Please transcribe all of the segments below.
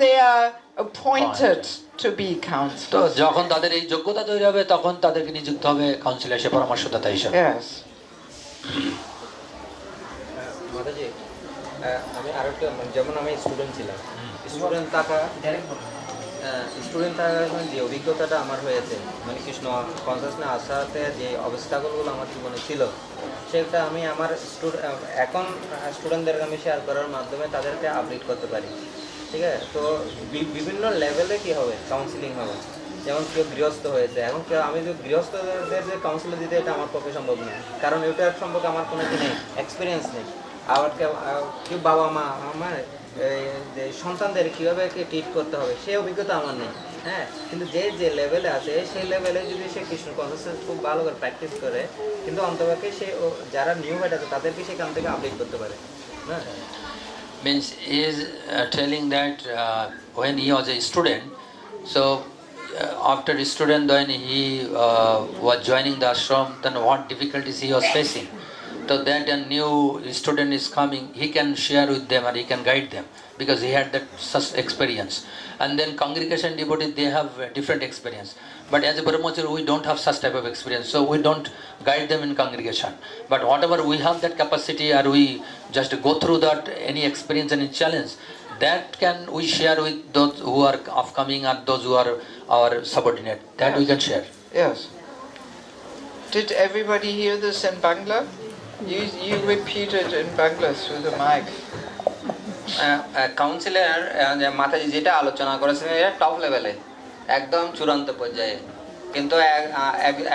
they are appointed to be counselors. তো যখন তাদের এই যোগ্যতা তৈরি হবে তখন তাদেরকে নিযুক্ত হবে কাউন্সিলর হিসেবে, পরামর্শদাতা হিসেবে। Yes. মাতাজি, আমি আরেকটা যেমন আমি স্টুডেন্ট ছিলাম, স্টুডেন্ট থাকার যে অভিজ্ঞতাটা আমার হয়েছে, মানে কৃষ্ণ কনসাসনেস আসাতে যে অবস্থাগুলো আমার জীবনে ছিল, সেটা আমি আমার এখন স্টুডেন্টদেরকে আমি শেয়ার করার মাধ্যমে তাদেরকে আপডেট করতে পারি। ঠিক আছে, তো বিভিন্ন লেভেলে কী হবে, কাউন্সিলিং হবে। যেমন কেউ গৃহস্থ হয়েছে, এখন কেউ আমি যে গৃহস্থদের যে কাউন্সিলর দিতে, এটা আমার পক্ষে সম্ভব নয়, কারণ এটার সম্পর্কে আমার কোনো কি নেই, এক্সপিরিয়েন্স নেই। আবার কেউ বাবা মা আমার যে সন্তানদের কীভাবে ট্রিট করতে হবে সেই অভিজ্ঞতা আমার নেই। হ্যাঁ, কিন্তু যে লেভেলে আছে সেই লেভেলে যদি সে কৃষ্ণ কনসাসনেস খুব ভালো করে প্র্যাকটিস করে, কিন্তু অন্তপক্ষে সে যারা নিউ হেড আছে তাদেরকে সেখান থেকে আপডেট করতে পারে। হ্যাঁ, Means he is telling that when he was a student, so after a student when he was joining the ashram, then what difficulties he was facing. So that a new student is coming, he can share with them and he can guide them because he had that such experience. And then congregation devotees, they have a different experience. But as a brahmachari, we don't have such type of experience, so we don't guide them in congregation. But whatever we have that capacity, or we just go through that any experience, any challenge, that can we share with those who are upcoming and those who are our subordinate. That we can share. Yes. Did everybody hear this in Bangla? You repeat it in Bangla through the mic. Councillor Mataji যেটা আলোচনা করেছেন এটা top লেভেলে, একদম চূড়ান্ত পর্যায়ে। কিন্তু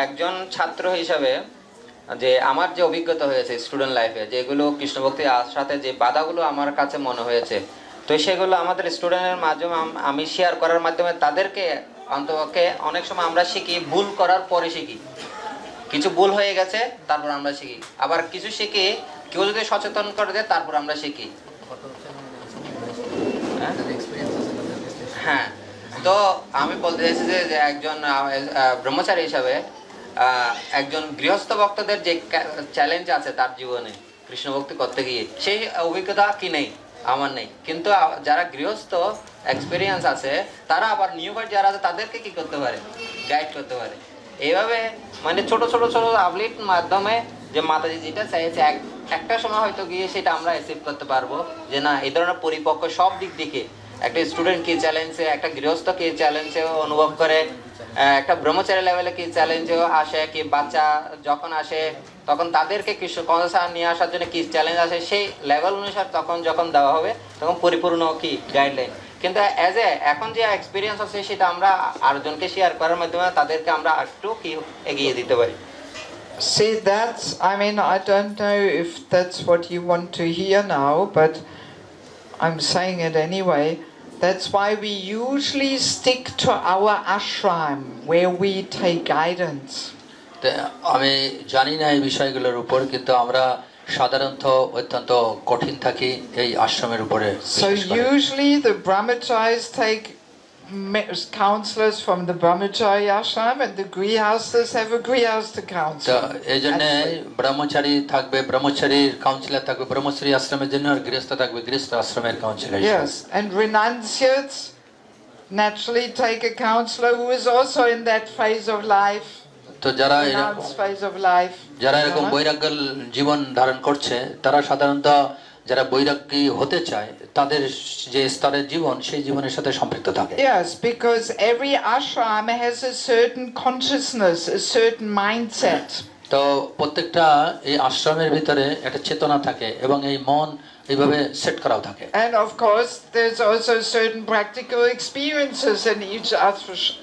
একজন ছাত্র হিসাবে যে আমার যে অভিজ্ঞতা হয়েছে স্টুডেন্ট লাইফে, যেগুলো কৃষ্ণভক্তি সাথে যে বাধাগুলো আমার কাছে মনে হয়েছে, তো সেগুলো আমাদের স্টুডেন্টের মাধ্যমে আমি শেয়ার করার মাধ্যমে তাদেরকে অন্তপক্ষে অনেক সময় আমরা শিখি, ভুল করার পরে শিখি। কিছু ভুল হয়ে গেছে তারপর আমরা শিখি, আবার কিছু শিখি কেউ যদি সচেতন করে দেয় তারপর আমরা শিখি। হ্যাঁ, তো আমি বলতে চাইছি যে একজন ব্রহ্মচারী হিসাবে একজন গৃহস্থ ভক্তদের যে চ্যালেঞ্জ আছে তার জীবনে কৃষ্ণ ভক্তি করতে গিয়ে, সেই অভিজ্ঞতা কি নেই, আমার নেই। কিন্তু যারা গৃহস্থ এক্সপিরিয়েন্স আছে তারা আবার নিউ বার্ড যারা আছে তাদেরকে কি করতে পারে, গাইড করতে পারে। এইভাবে মানে ছোট ছোট ছোট আপডেট মাধ্যমে যে মাতাজি যেটা চাইছে, একটা সময় হয়তো গিয়ে সেটা আমরা অ্যাচিভ করতে পারবো যে না, এই ধরনের পরিপক্ক সব দিক থেকে একটা স্টুডেন্ট কি চ্যালেঞ্জে, একটা গৃহস্থ কি চ্যালেঞ্জে অনুভব করে, একটা ব্রহ্মচারী লেভেলে কি চ্যালেঞ্জেও আসে, কি বাচ্চা যখন আসে তখন তাদেরকে কৃষ্ণ কনসাসনেস নিয়ে আসার জন্য কি চ্যালেঞ্জ আসে, সেই লেভেল অনুসারে যখন দেওয়া হবে তখন পরিপূর্ণ কি গাইডলাইন। কিন্তু এখন যে এক্সপিরিয়েন্স আছে সেটা আমরা আরেকজনকে শেয়ার করার মাধ্যমে তাদেরকে আমরা একটু কি এগিয়ে দিতে পারি। See, I mean, I don't know if that's what you want to hear now, but I'm saying it anyway. That's why we usually stick to our ashram, where we take guidance. আমি জানি না এই বিষয়গুলোর উপর, কিন্তু আমরা সাধারণত অত্যন্ত কঠিন থাকি এই আশ্রমের উপরে। So usually the brahmacharis take counselors from the brahmachari ashram, and the grihastas have a grihasta counselor. এই জন্য ব্রহ্মচারী থাকবে, ব্রহ্মচারীর কাউন্সিলর থাকবে ব্রহ্মচারী আশ্রমের জন্য, আর গৃহস্থ থাকবে গৃহস্থ আশ্রমের councillor. Yes, and renunciates naturally take a counselor who is also in that phase of life. তো যারা এরকম বৈরাগ্য জীবন ধারণ করছে, তারা সাধারণত যারা বৈরাগ্যী হতে চায় তাদের যে স্তরের জীবন, সেই জীবনের সাথে সম্পৃক্ত থাকে। Yes, because every ashram has a certain consciousness, a certain mindset. তো প্রত্যেকটা এই আশ্রমের ভিতরে একটা চেতনা থাকে এবং এই মন এইভাবে সেট করাও থাকে। And of course there's also certain practical experiences in each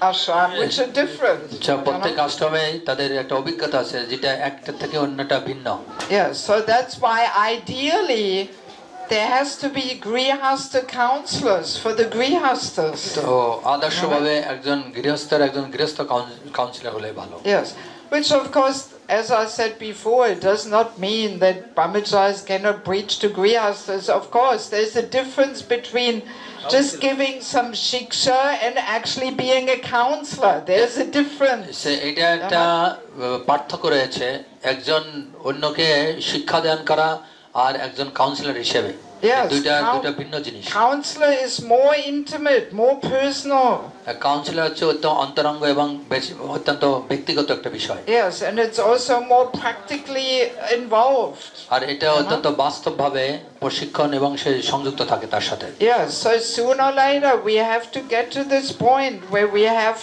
ashram which are different. প্রত্যেক আশ্রমে তাদের একটা অভিজ্ঞতা আছে যেটা একটা থেকে অন্যটা ভিন্ন। Yes, so that's why ideally there has to be grihasta counselors for the grihastas. তো আদর্শভাবে একজন গৃহস্থ কাউন্সিলর হলে ভালো। Yes, which of course, as I said before, it does not mean that brahmacharis cannot preach to grihastas. Of course, there's a difference between just giving some shiksha and actually being a counselor. There's a difference. এটা একটা পার্থক্য রয়েছে একজন অন্যকে শিক্ষা দান করা আর একজন কাউন্সিলর হিসেবে। Yes, দুইটা ভিন্ন জিনিস। counselor is more intimate, more personal. Councillor হচ্ছে অন্তরঙ্গ এবং অত্যন্ত ব্যক্তিগত একটা বিষয়। Yes, and it's also more practically involved. আর এটা অত্যন্ত বাস্তবভাবে প্রশিক্ষণ এবং সে সংযুক্ত থাকে তার সাথে। Yes, so sooner or later we have to get to this point where we have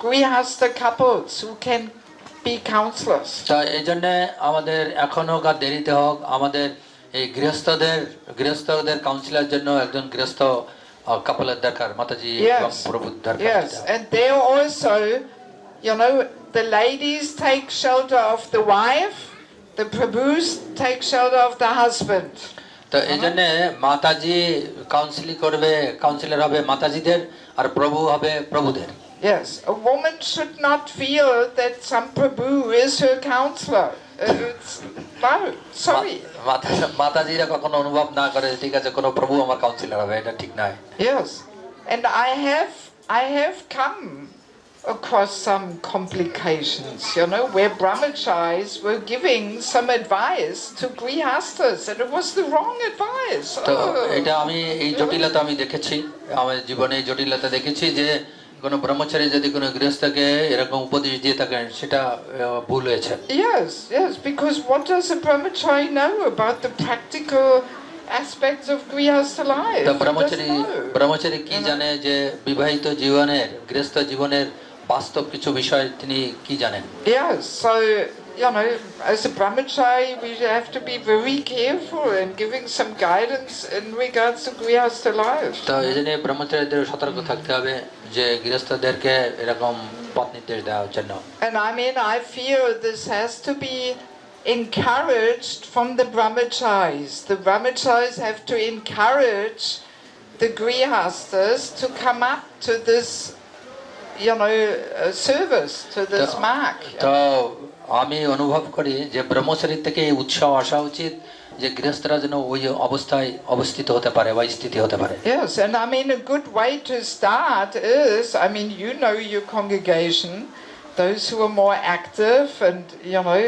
grihastha couples who can be counselors. তা এই জন্য আমাদের এখনো দেরিতে হোক, আমাদের এই গৃহস্থদের কাউন্সিলের জন্য একজন গৃহস্থ কাপলের দরকার, মাতাজি এবং প্রভুর দরকার। Yes, and there also, you know, the ladies take shelter of the wife, the prabhus take shelter of the husband. তো এই জন্য মাতাজি কাউন্সিলর হবে মাতাজিদের, আর প্রভু হবে প্রভুদের। Yes, a woman should not feel that some prabhu is her counselor. No, sorry. মাতাজিরা কখনো অনুভব না করে ঠিক আছে কোনো প্রভু আমার কাউন্সিলর হবে, এটা ঠিক নয়। Yes, and I have come across some complications, you know, where brahmacharis were giving some advice to grihasthas and it was the wrong advice. তো এটা আমি এই জটিলতা আমি দেখেছি, আমার জীবনে এই জটিলতা দেখেছি যে কোনো ব্রহ্মচারী যদি কোনো গৃহস্থকে এরকম উপদেশ দিয়ে থাকেন সেটা ভুল হয়েছে। Yes, because what does a brahmachari know about the practical aspects of grihastha life? তো ব্রহ্মচারী কি জানে যে বিবাহিত জীবনের, গৃহস্থ জীবনের বাস্তব কিছু বিষয় তিনি কি জানেন? Yes, so you know, as a brahmachari, we have to be very careful in giving some guidance in regards to grihastha life. তো এই জন্য ব্রহ্মচারীদের সতর্ক থাকতে হবে যে গৃহস্থদেরকে এরকম পথ নির্দেশ দেওয়ার জন্য। And I mean, I feel this has to be encouraged from the brahmacharis. The brahmacharis have to encourage the grihasthas to come up to this, you know, service, to this mark. তো আমি অনুভব করি যে ব্রহ্মচারী থেকে এই উৎসাহ আসা উচিত যে গৃহস্থরা যেন ওই অবস্থায় অবস্থিত হতে পারে বা স্থিতি হতে পারে। Yes, and I mean a good way to start is, I mean, you know your congregation, those who are more active and, you know,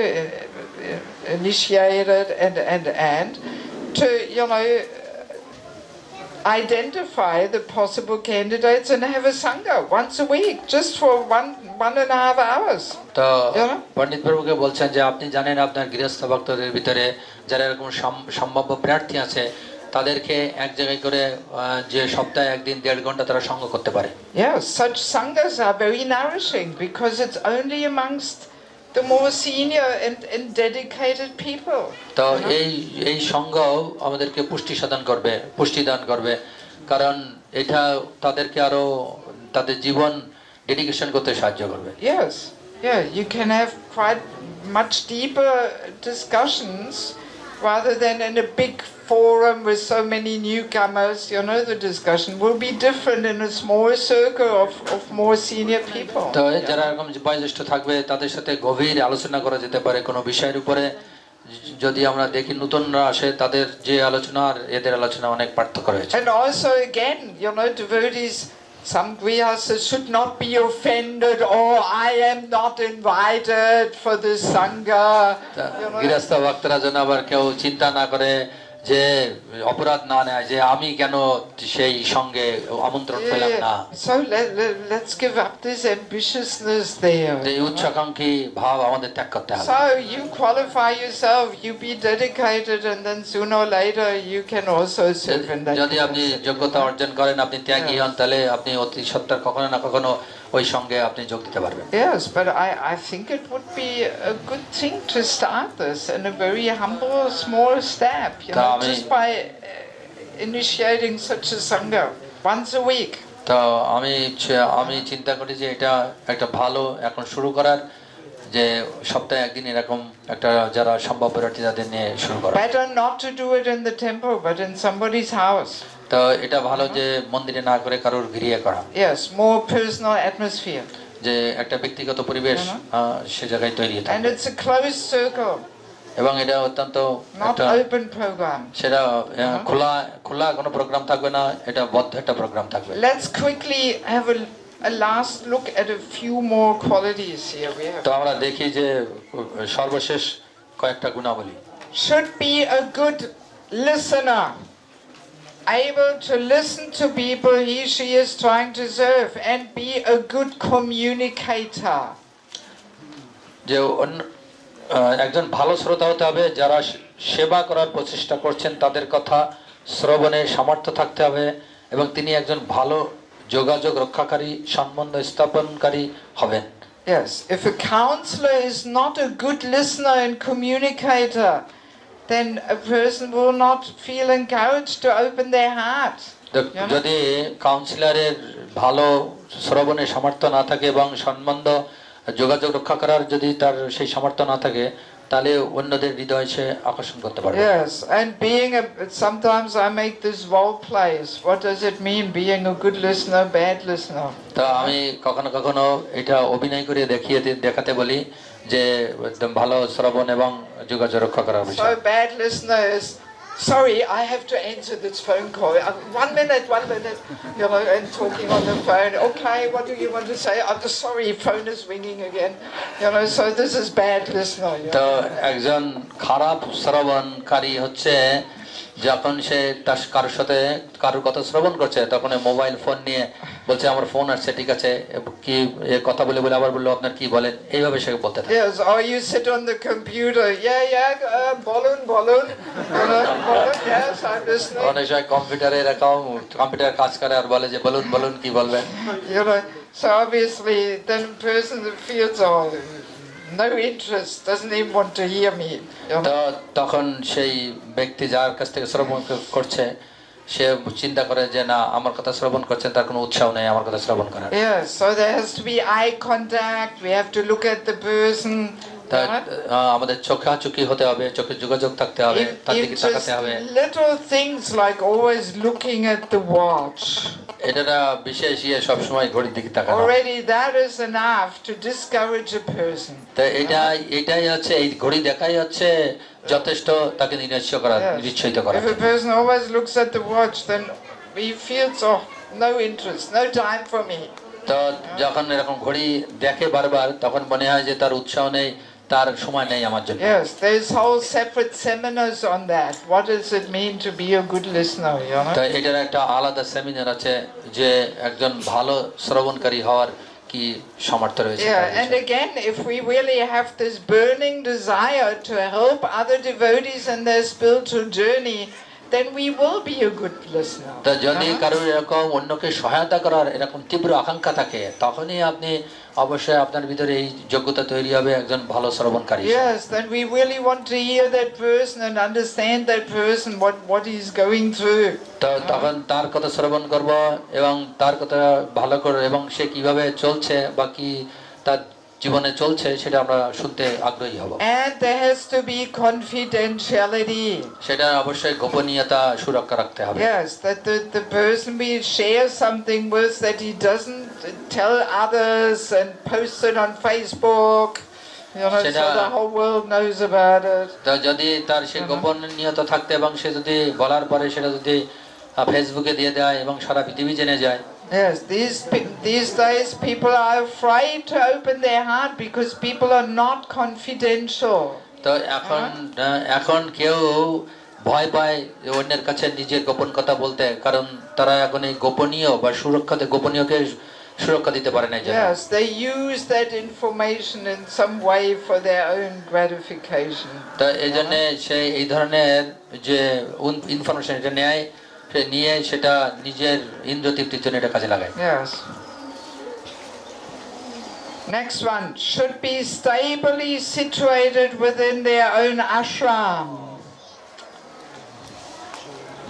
initiated and to, you know, identify the possible candidates and have a sangha once a week, just for 1.5 hours. তো পণ্ডিত প্রভুকে বলছেন যে আপনি জানেন আপনার গৃহস্থ ভক্তদের ভিতরে যারা এরকম সম্ভাব্য প্রার্থী আছে তাদেরকে এক জায়গায় করে যে সপ্তাহে একদিন 1.5 ঘন্টা তারা সঙ্গ করতে পারে। Yes, such sanghas are very nourishing because it's only amongst the more senior and dedicated people. তো এই সঙ্গ আমাদেরকে পুষ্টি দান করবে কারণ এটা তাদেরকে আরো তাদের জীবন ডেডিকেশন করতে সাহায্য করবে। Yes, yeah, you can have quite much deeper discussions rather than in a big forum with so many newcomers. You know, the discussion will be different in a small circle of more senior people. তো যারা এরকম বয়োজ্যেষ্ঠ থাকবে তাদের সাথে গভীর আলোচনা করা যেতে পারে কোনো বিষয়ের উপরে। যদি আমরা দেখি নতুনরা আসে তাদের যে আলোচনা আর এদের আলোচনা অনেক পার্থক্য রয়েছে। And also again, you know, devotees, some grihasthas should not be offended, oh, I am not invited for this sangha. গৃহস্থ ভক্তরা যেন আবার কেউ চিন্তা না করে যে অপরাধ না নেয় যে আমি কেন সেই সঙ্গে আমন্ত্রণ পেলাম না। So let's give up this ambitiousness there. এই উচ্চাকাঙ্ক্ষী ভাব আমাদের ত্যাগ করতে হবে। So you qualify yourself, you be dedicated, and then sooner or later you can also serve in that. যদি আপনি যোগ্যতা অর্জন করেন, আপনি ত্যাগী হন, তাহলে আপনি অতি সত্তর কখনো না কখনো ওই সঙ্গে আপনি যোগ দিতে পারবেন। Yes, but I think it would be a good thing to start this in a very humble, small step, you know, just by initiating such a sangha once a week. তো আমি চিন্তা করি যে এটা একটা ভালো এখন শুরু করার, যে সপ্তাহে একদিন এরকম একটা যারা সম্ভব প্রার্থী তাদের নিয়ে শুরু করা। Better not to do it in the temple, but in somebody's house. তো এটা ভালো যে মন্দিরে না করে কারোর গৃহে করা। Yes, more personal atmosphere. যে একটা ব্যক্তিগত পরিবেশ সে জায়গায় তৈরি হয়। And it's a closed circle. এবং এটা অত্যন্ত not open program. সেটা খোলা কোনো প্রোগ্রাম থাকবে না, এটা বদ্ধ একটা প্রোগ্রাম থাকবে। Let's quickly have a last look at a few more qualities here. We have. তো আমরা দেখি যে সর্বশেষ কয়েকটা গুণাবলী। Should be a good listener. able to listen to people she is trying to serve and be a good communicator. যে একজন ভালো শ্রোতা হতে হবে, যারা সেবা করার প্রচেষ্টা করছেন তাদের কথা শ্রবণে সামর্থ্য থাকতে হবে, এবং তিনি একজন ভালো যোগাযোগ রক্ষাকারী, সম্বন্ধ স্থাপনকারী হবেন। Yes, if a counselor is not a good listener and communicator, then a person will not feel encouraged to open their heart. যদি কাউন্সিলরের ভালো শ্রবণে সামর্থ্য না থাকে এবং সম্বন্ধ যোগাযোগ রক্ষা করার যদি তার সেই সামর্থ্য না থাকে, তাহলে অন্যদের হৃদয় সে আকর্ষণ করতে পারবে। Yes, and being sometimes I make this role plays. What does it mean being a good listener, bad listener? তা আমি কখনো কখনো এটা অভিনয় করে দেখাতে বলি যে একদম ভালো শ্রবণ এবং যোগাযোগ রক্ষা করার বিষয়। So bad listener is, sorry, I have to answer this phone call. 1 minute, and talking on the phone. Okay, what do you want to say? I'm sorry, phone is ringing again. So this is bad listener. তো একজন খারাপ শ্রবণকারী হচ্ছে যখন সে তার কারোর সাথে কারোর কথা শ্রবণ করছে, তখন মোবাইল ফোন নিয়ে বলছে আমার ফোন আসছে, ঠিক আছে, কি কথা বলে বলে আবার বললো আপনার কি বলেন, এইভাবে সে বলতে থাকে। Yes, or you sit on the computer. বলুন, yes, I'm listening. অনেক সময় কম্পিউটার কাজ করে আর বলে যে বলুন কি বলবেন। So obviously then the person feels no interest, doesn't even want to hear me. তখন সেই ব্যক্তি যার কাছ থেকে শ্রবণ করছে সে চিন্তা করে যে না, আমার কথা শ্রবণ করছেন, তার কোনো উৎসাহ নেই আমার কথা শ্রবণ করার। Yes, so there has to be eye contact. We have to look at the person. আমাদের চোখাচোখি হতে হবে, চোখে যোগাযোগ থাকতে হবে, তার দিকে তাকাতে হবে। Little things like always looking at the watch. এটা বিশেষ সব সময় ঘড়ির দিকে তাকানো। Already that is enough to discourage a person. তো এটাই হচ্ছে, এই ঘড়ি দেখাই হচ্ছে যথেষ্ট তাকে নিরুৎসাহিত করা। If a person always looks at the watch, then he feels no interest, no time for me. তো যখন এরকম ঘড়ি দেখে বারবার, তখন মনে হয় যে তার উৎসাহ নেই, তার সময় নেই আমার জন্য। Yes, there's whole separate seminars on that. What does it mean to be a good listener, তো এটার একটা আলাদা সেমিনার আছে যে একজন ভালো শ্রবণকারী হওয়ার কি সামর্থ্য রয়েছে। Yeah, and again, if we really have this burning desire to help other devotees in their spiritual journey, then we will be a good listener. তো যদি কারো এরকম অন্যকে সহায়তা করার এরকম তীব্র আকাঙ্ক্ষা থাকে, তখনই আপনি অবশ্যই আপনার ভিতরে এই যোগ্যতা তৈরি হবে একজন ভালো শ্রবণকারী। Yes, then we really want to hear that person and understand that person, what he's going through. তো তখন তার কথা শ্রবণ করব এবং তার কথা ভালো করে, এবং সে কিভাবে চলছে বা কি তার জীবনে চলছে সেটা আমরা শুনতে আগ্রহী হব। And there has to be confidentiality. সেটা অবশ্যই গোপনীয়তা সুরক্ষা রাখতে হবে। Yes, that the person we share something with, that he doesn't tell others and post it on Facebook, so the whole world knows about it. তো যদি তার সে গোপনীয়তা থাকতে এবং সে যদি বলার পরে সেটা যদি ফেসবুকে দিয়ে দেয় এবং সারা পৃথিবী জেনে যায়। Yes, these days people are afraid to open their heart because people are not confidential. তো এখন কেউ ভয় পায় অন্যের কাছে নিজের গোপন কথা বলতে, কারণ তারা এখন এই গোপনীয় বা গোপনীয়কে সুরক্ষা দিতে পারে না। Yes, they use that information in some way for their own gratification. তো এইজন্য সে এই ধরনের যে ইনফরমেশন এটা নেয়, নিয়ে সেটা নিজের ইন্দ্রিয় তৃপ্তির জন্য এটা কাজে লাগায়। Yes. Next one, should be stably situated within their own ashram.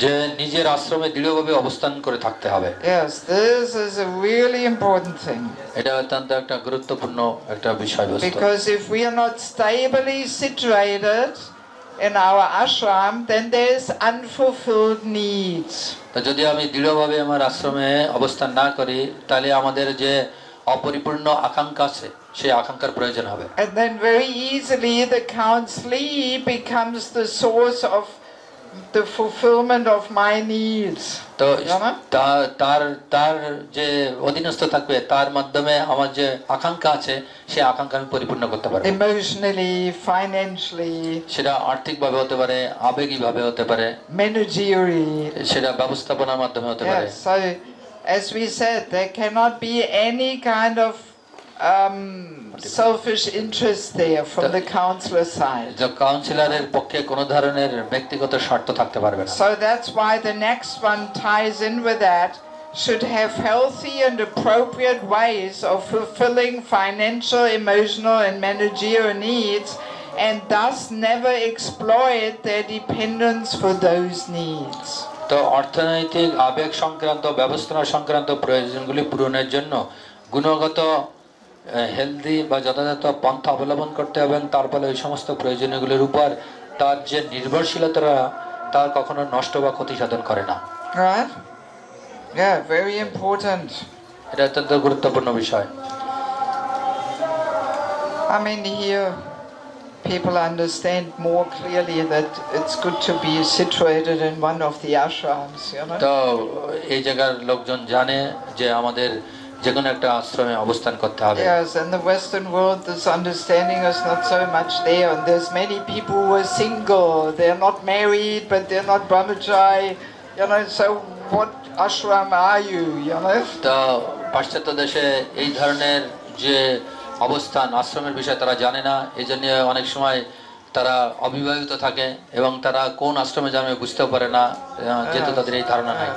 যে নিজের আশ্রমে দৃঢ়ভাবে অবস্থান করে থাকতে হবে। Yes, this is a really important thing. এটা অত্যন্ত একটা গুরুত্বপূর্ণ একটা বিষয়বস্তু। Because if we are not stably situated in our ashram, then there is unfulfilled needs. তো যদি আমি দৃঢ়ভাবে আমার আশ্রমে অবস্থান না করি, তাহলে আমাদের যে অপরিপূর্ণ আকাঙ্ক্ষা আছে সেই আকাঙ্ক্ষার প্রয়োজন হবে। And then very easily the counselee becomes the source of the fulfillment of my needs. তো You know? তার তার যে অধীনস্থ থাকবে, তার মাধ্যমে আমার যে আকাঙ্ক্ষা আছে সেই আকাঙ্ক্ষা আমি পরিপূর্ণ করতে পারবো। Emotionally, financially, সেটা আর্থিকভাবে হতে পারে, আবেগিকভাবে হতে পারে, managerially. সেটা ব্যবস্থাপনার মাধ্যমে হতে পারে। Yes, so as we said, there cannot be any kind of selfish interest there from the counselor side. যে কাউন্সিলরের পক্ষে কোনো ধরনের ব্যক্তিগত স্বার্থ থাকতে পারবে না। So that's why the next one ties in with that. Should have healthy and appropriate ways of fulfilling financial, emotional, and managerial needs, and thus never exploit their dependence for those needs. তো অর্থনৈতিক, আবেগ সংক্রান্ত, ব্যবস্থাপনা সংক্রান্ত প্রয়োজনগুলি পূরণের জন্য গুণগত, healthy বা যথাযথ পন্থা অবলম্বন করতে হবে, এবং তার ফলে ওই সমস্ত প্রয়োজনীয়গুলির উপর তার যে নির্ভরশীলতা তার কখনো নষ্ট বা ক্ষতি সাধন করে না। Right? Yeah, very important. এটা অত্যন্ত গুরুত্বপূর্ণ বিষয়। I mean, here people understand more clearly that it's good to be situated in one of the ashrams, you know? তো এই জায়গার লোকজন জানে যে আমাদের যে কোনো একটা আশ্রমে অবস্থান করতে হবে। Yes, in the Western world, this understanding is not so much there, and there's many people who are single. They're not married, but they're not brahmachari, you know. So, what ashram are you, you know? তো পাশ্চাত্য দেশে এই ধরনের যে অবস্থান, আশ্রমের বিষয়ে তারা জানে না, এই জন্য অনেক সময় তারা অবিবাহিত থাকে এবং তারা কোন আশ্রমে যাবে বুঝতেও পারে না, যেহেতু তাদের এই ধারণা নাই।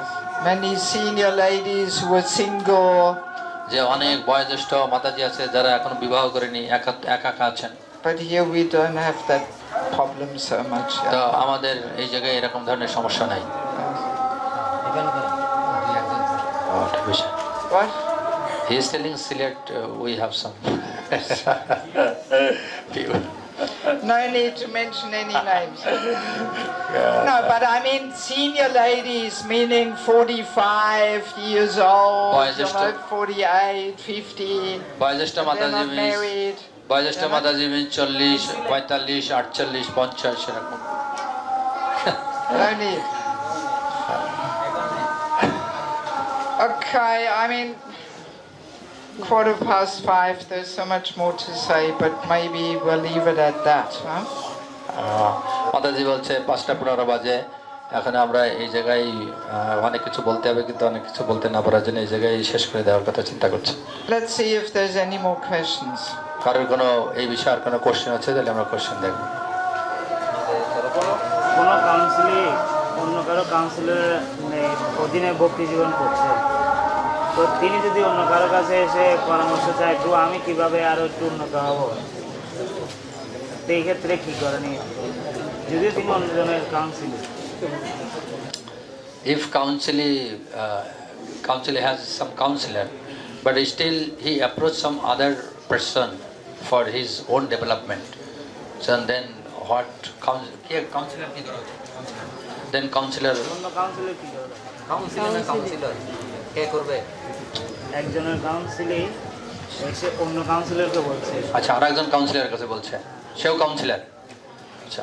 Many senior ladies who are single. যে অনেক বয়োজ্যেষ্ঠ মাতাজি আছে যারা এখনো বিবাহ করেনি, একা একা আছেন। But here we don't have that problem so much. তো আমাদের এই জায়গায় এরকম ধরনের সমস্যা নাই। What? He is telling Sylhet we have some people. No need to mention any names. No, but I mean senior ladies, meaning 45 years old, you know, 48, 50. বয়োজ্যেষ্ঠ They're Mataji not means, married. বয়োজ্যেষ্ঠ মাতাজি means 40, 45, 48, 50 এরকম। No need. Okay, I mean, 5:15, there's so much more to say, but maybe we'll leave it at that, huh? মাতাজি বলছে 5:15 বাজে, এখন আমরা এই জায়গায় অনেক কিছু বলতে হবে, কিন্তু অনেক কিছু বলতে না পারার জন্য এই জায়গায় শেষ করে দেওয়ার কথা চিন্তা করছি। Let's see if there's any more questions. কারোর কোনো এই বিষয়ে আর কোনো কোশ্চেন আছে তাহলে আমরা কোশ্চেন দেখব। কোনো কাউন্সিলে অন্য কারো কাউন্সিলের অধীনে ভক্তি জীবন করছে, তো তিনি যদি অন্য কারো কাছে এসে পরামর্শ চায়, তো আমি কিভাবে আরো একটু উন্নত হব, তো এই ক্ষেত্রে কি করেনি যদি তিনি অন্যজনের কাউন্সিলে? If counselor has some counselor, but still he approached some other person for his own development, so then what counselor ki karo? Then counselor অন্য কাউন্সিলে কি করে? কাউন্সিলর কে করবে? একজনের কাউন্সিলে এসে অন্য কাউন্সিলরকে বলছে, আচ্ছা আর একজন কাউন্সিলরের কাছে বলছে, সেও কাউন্সিলর। আচ্ছা,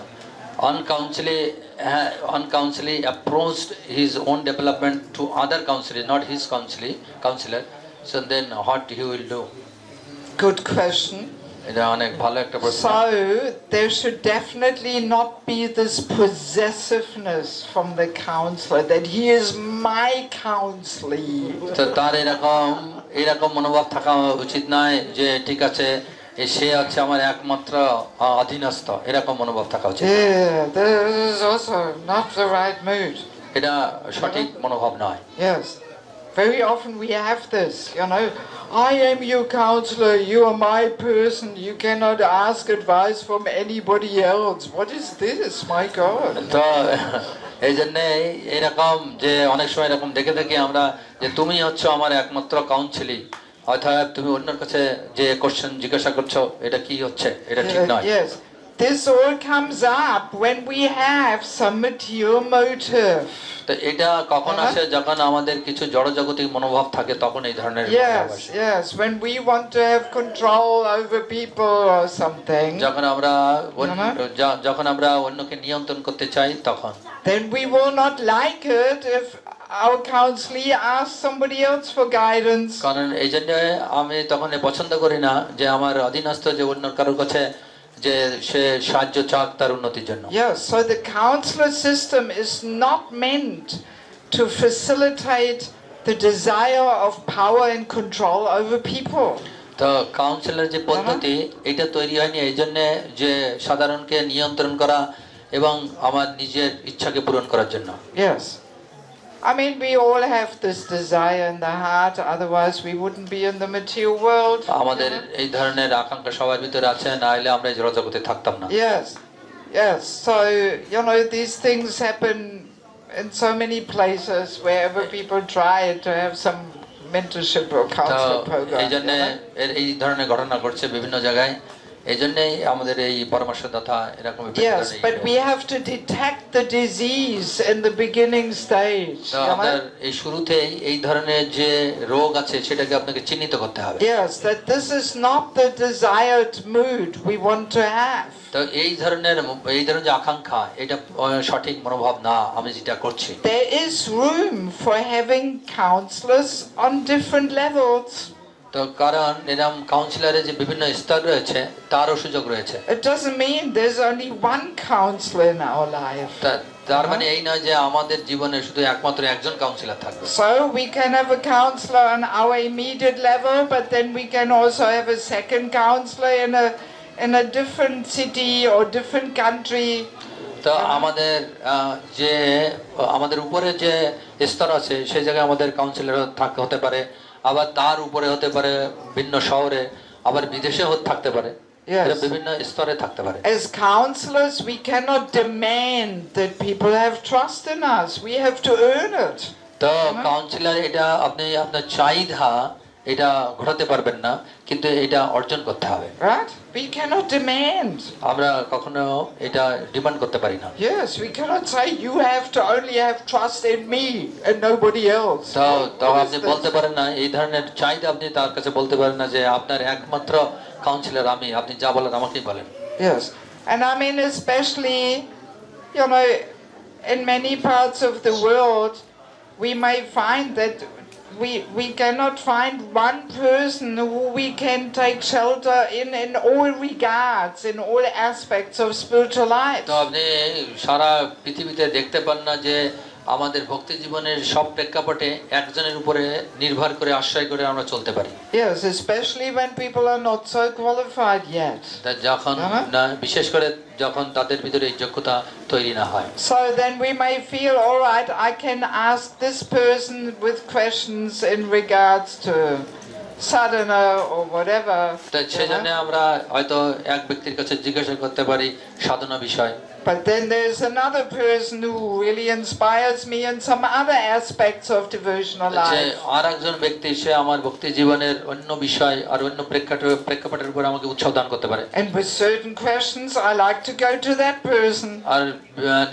uncounselled approached his own development to other counselor, not his counselor. So then what he will do? Good question. এটা অনেক ভালো একটা প্রশ্ন। So, there should definitely not be this possessiveness from the counselor that he is my counselee. তো তার এরকম মনোভাব থাকা উচিত নয় যে ঠিক আছে সে হচ্ছে আমার একমাত্র অধীনস্থ, এরকম মনোভাব থাকা উচিত। Yeah, this is also not the right mood. এটা সঠিক মনোভাব নয়। Yes. Very often we have this, you know, I am your counselor, you are my person, you cannot ask advice from anybody else. What is this, my God? তো এই জন্য এরকম যে অনেক সময় এরকম দেখে থাকি আমরা যে তুমি হচ্ছে আমার একমাত্র কাউন্সিলি, অর্থাৎ তুমি অন্যের কাছে যে কোশ্চেন জিজ্ঞাসা করছো এটা কি হচ্ছে, এটা ঠিক নয়। Yes, this all comes up when we have some material motive. তো এটা কখন আসে যখন আমাদের কিছু জড়জগতিক মনোভাব থাকে তখন এই ধরনের মনোভাব Yes, আসে। yes, when we want to have control over people or something, যখন আমরা যখন আমরা অন্যকে নিয়ন্ত্রণ করতে চাই তখন then we will not like it if our counselee asks somebody else for guidance. কারণ এই জন্য আমি তখন পছন্দ করি না যে আমার অধীনস্থ যে অন্য কারোর কাছে যে সে সাহায্য চাক তার উন্নতির জন্য। Yes, so the counselor system is not meant to facilitate the desire of power and control over people. তো কাউন্সিলর যে পদ্ধতি এটা তৈরি হয়নি এই জন্য যে সাধারণকে নিয়ন্ত্রণ করা এবং আমার নিজের ইচ্ছাকে পূরণ করার জন্য। Yes. I mean, we all have this desire in the heart, otherwise we wouldn't be in the material world. আমাদের এই ধরনের আকাঙ্ক্ষা সবার ভিতরে আছে, না হলে আমরা এই জগতে থাকতাম না। Yes, yes. So, you know, these things happen in so many places wherever people try to have some mentorship or তো counselor program. এই জন্য এই ধরনের ঘটনা ঘটছে বিভিন্ন জায়গায়, এই জন্যই আমাদের এই পরামর্শদাতা এরকম Yes, but we have to detect the disease in the beginning stage. তো আপনার এই শুরুতেই এই ধরনের যে রোগ আছে সেটাকে আপনাকে চিহ্নিত করতে হবে। Yes, that this is not the desired mood we want to have. তো এই ধরনের যে আকাঙ্ক্ষা এটা সঠিক মনোভাব না আমি যেটা করছি। There is room for having counselors on different levels. তো কারণ এরকম কাউন্সিলরের যে বিভিন্ন স্তর রয়েছে তারও সুযোগ রয়েছে। It doesn't mean there's only one counselor in our life. তার মানে এই নয় যে আমাদের জীবনে শুধু একমাত্র একজন কাউন্সিলর থাকবে। So we can have a counselor on our immediate level, but then we can also have a second counselor in a different city or different country. তো আমাদের যে আমাদের উপরে যে স্তর আছে সেই জায়গায় আমাদের কাউন্সিলর হতে পারে, আবার তার উপরে হতে পারে ভিন্ন শহরে, আবার বিদেশে থাকতে পারে, এটা বিভিন্ন স্তরে থাকতে পারে। As counselors, we cannot demand that people have trust in us. We have to earn it. তো কাউন্সিলর এটা আপনি আপনার চাহিদা এটা ঘটাতে পারবেন না, কিন্তু এটা অর্জন করতে হবে। Right? We cannot demand. আমরা কখনো এটা ডিমান্ড করতে পারি না। Yes, we cannot say you have to only have trust in me and nobody else. তো আপনি বলতে পারেন না, এই ধরনের চাহিদা আপনি তার কাছে বলতে পারেন না যে আপনার একমাত্র কাউন্সিলর আমি, আপনি যা বলেন আমাকেই বলেন। Yes, and I mean especially, you know, in many parts of the world, we may find that we cannot find one person who we can take shelter in all regards, in all aspects of spiritual life. তো আপনি সারা পৃথিবীতে দেখতে পান না যে আমাদের ভক্তি জীবনের সব প্রেক্ষাপটে একজনের উপরে নির্ভর করে আশ্রয় করে আমরা চলতে পারি। Yes, especially when people are not so qualified yet. যখন না, বিশেষ করে যখন তাদের ভিতরে এই যোগ্যতা তৈরি না হয়। So then we may feel, all right, I can ask this person with questions in regards to sadhana or whatever. তো সেজন্য আমরা হয়তো এক ব্যক্তির কাছে জিজ্ঞাসা করতে পারি সাধনা বিষয়। But then there's another person who really inspires me in some other aspects of devotional যে life. আরেকজন ব্যক্তি সে আমার ভক্তি জীবনের অন্য বিষয় আর অন্য প্রেক্ষাপটের উপর আমাকে উৎসাহ দান করতে পারে। And with certain questions, I like to go to that person. আর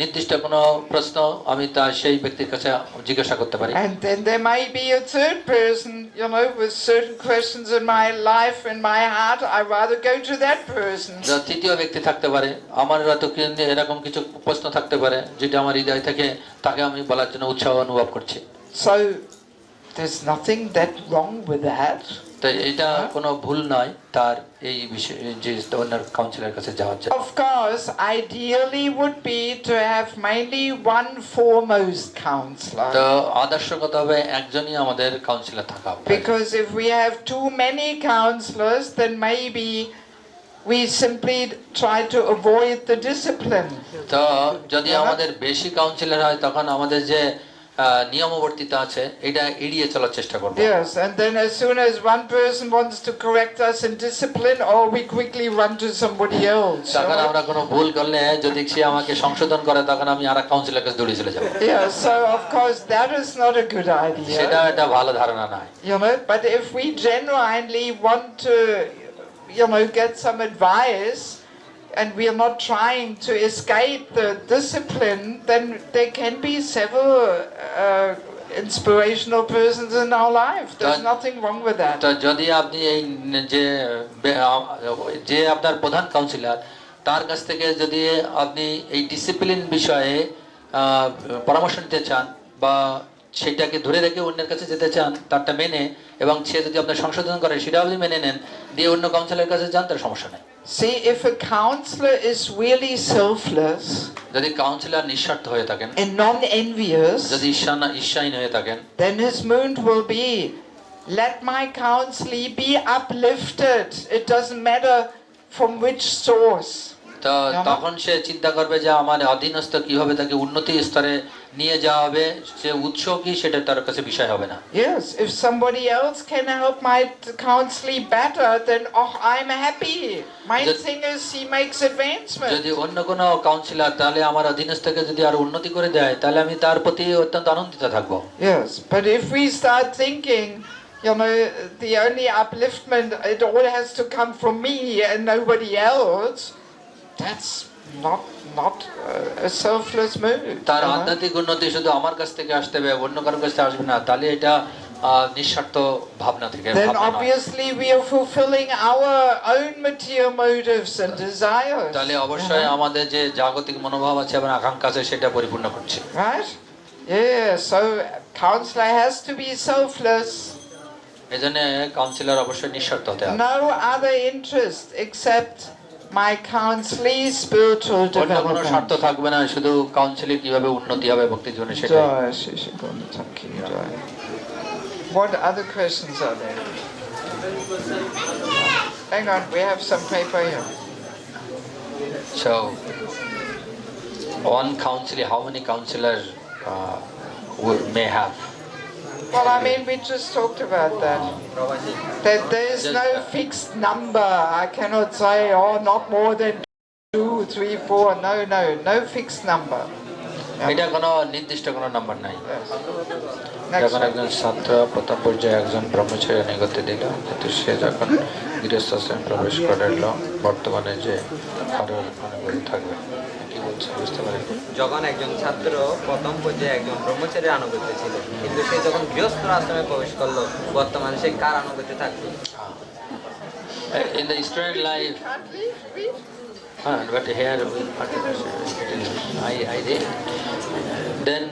নির্দিষ্ট কোনো প্রশ্ন আমি সেই ব্যক্তির কাছে জিজ্ঞাসা করতে পারি। And then there may be a third person, you know, with certain questions in my life, in my heart, I rather go to that person. তৃতীয় ব্যক্তি থাকতে পারে, আমার হয়তো এরকম কিছু প্রশ্ন থাকতে পারে যেটা আমার হৃদয় থেকে তাকে আমি বলার জন্য উৎসাহ অনুভব করছি। So there's nothing that wrong with that. তাই এটা কোনো ভুল নয় তার এই বিষয়ে যে অন্য কাউন্সিলরের কাছে যাওয়ার জন্য। Of course, ideally would be to have mainly one foremost counselor. তো আদর্শগত হবে একজনই আমাদের কাউন্সিলর থাকা। Because if we have too many counselors, then maybe we simply try to avoid the discipline. তো যদি আমাদের বেশি কাউন্সিলর হয় তখন আমাদের যে নিয়মবর্তিতা আছে এটা এড়িয়ে চলার চেষ্টা করব। Yes, and then as soon as one person wants to correct us in discipline, or we quickly run to somebody else. তখন আমরা কোনো ভুল করলে যদি সে আমাকে সংশোধন করে তখন আমি আরেক কাউন্সিলরের কাছে দৌড়ে চলে যাব। Yeah, so of course that is not a good idea. সেটা ভালো ধারণা নয়। You know, but if we genuinely want to, you know, get some advice, and we are not trying to escape the discipline, then there can be several inspirational persons in our life. There's nothing wrong with that. তো যদি আপনি এই যে আপনার প্রধান councillor তার কাছ থেকে যদি আপনি এই ডিসিপ্লিন বিষয়ে পরামর্শ নিতে চান বা সেটাকে ধরে রেখে অন্যের কাছে যেতে চান, তারটা মেনে, এবং সে যদি আপনার সংশোধন করে সেটা আপনি মেনে নেন, দিয়ে অন্য কাউন্সিলরের কাছে যান, তার সমস্যা নেই। See, if a counselor is really selfless, যদি কাউন্সিলর নিঃস্বার্থ হয়ে থাকেন and non-envious, যদি ঈর্ষাহীন হয়ে থাকেন, then his mood will be, let my counselee be uplifted. It doesn't matter from which source. তো তখন সে চিন্তা করবে যে আমার অধীনস্থ কিভাবে তাকে উন্নতি স্তরে নিয়ে যাওয়া হবে, সে উৎস কি সেটা তার কাছে বিষয় হবে না। Yes, if somebody else can help my counselee better, then I'm happy. My thing is he makes advancement. যদি অন্য কোনো কাউন্সিলর তাহলে আমার অধীনস্থকে যদি আরো উন্নতি করে দেয়, তাহলে আমি তার প্রতি অত্যন্ত আনন্দিত থাকবো। Yes, but if we start thinking, you know, the only upliftment, it all has to come from me and nobody else, that's not a selfless mood. তার আধ্যাত্মিক উন্নতি শুধু আমার কাছ থেকে আসতে হবে, অন্য কারোর কাছ থেকে আসবে না, তাহলে এটা নিঃস্বার্থ ভাবনা থেকে। Then obviously we are fulfilling our own material motives and desires. তাহলে অবশ্যই আমাদের যে জাগতিক মনোভাব আছে এবং আকাঙ্ক্ষা আছে সেটা পরিপূর্ণ করছে। Right? Yeah, so counselor has to be selfless. এজন্য কাউন্সিলর অবশ্যই নিঃস্বার্থ হতে হবে। No other interest except my counselee spiritual অন্য কোনো স্বার্থ development. থাকবে না, শুধু কাউন্সিলিং কিভাবে উন্নতি হবে ভক্তি জীবনে সেটা। Jai Shri Shri Guru Thank you, Jai. What other questions are there? Hang on, we have some paper here. So one counselor, how many counselors may have? Well, I mean, we just talked about that. That there is no fixed number. I cannot say, oh, not more than 2, 3, 4. No fixed number. এটা কোনো নির্দিষ্ট কোনো number নাই। Yes. Next যখন one. একজন ছাত্র প্রথম পর্যায়ে একজন ব্রহ্মচারী নিগতি দিল, কিন্তু সে যখন গৃহস্থাশ্রমে প্রবেশ করল, বর্তমানে যে আরো অনেক থাকবে, কি বলছে বুঝতে পারেন? যখন একজন ছাত্র প্রথম পর্যায়ে একজন ব্রহ্মচারীর আনুগত্য ছিল, কিন্তু সে যখন গৃহস্থ আশ্রমে প্রবেশ করলো, বর্তমানে সে কার আনুগত্য থাকবে? In the student life, Can't leave. but here I did. Then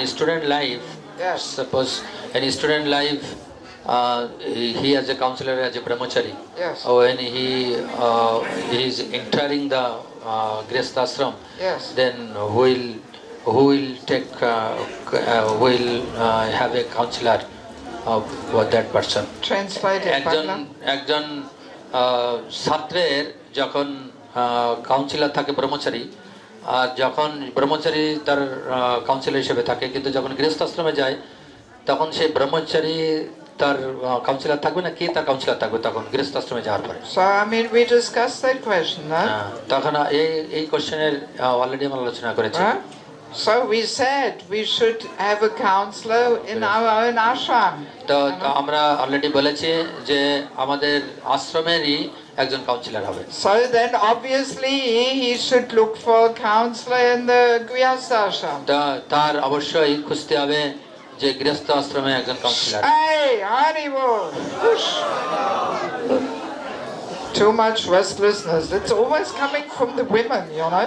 in student life, Yes. suppose in student life, he as a counselor, as a brahmachari, Yes. when he is entering the Grihastha ashram, Yes. then who will take will have a counselor for that person. Translated. একজন ছাত্রের যখন councillor থাকে ব্রহ্মচারী, আর যখন ব্রহ্মচারী তার councillor হিসেবে থাকে, কিন্তু যখন গৃহস্থাশ্রমে যায় তখন সেই ব্রহ্মচারী তার কাউন্সিলর থাকবে না, কে তার কাউন্সিলর থাকবে তখন গৃহস্থাশ্রমে যাওয়ার পরে? So, I mean, we discussed that question, no? তখন এই কোশ্চেনের অলরেডি আমরা আলোচনা করেছি। Huh? So we said we should have a counselor in our own ashram. তো আমরা অলরেডি বলেছি যে আমাদের আশ্রমেরই একজন কাউন্সিলর হবে। So then obviously he should look for a counselor in the Grihastha ashram. তার অবশ্যই খুঁজতে হবে যে গৃহস্থ আশ্রমে একজন councillor. Hey, Haribol! Too much restlessness. It's always coming from the women, you know.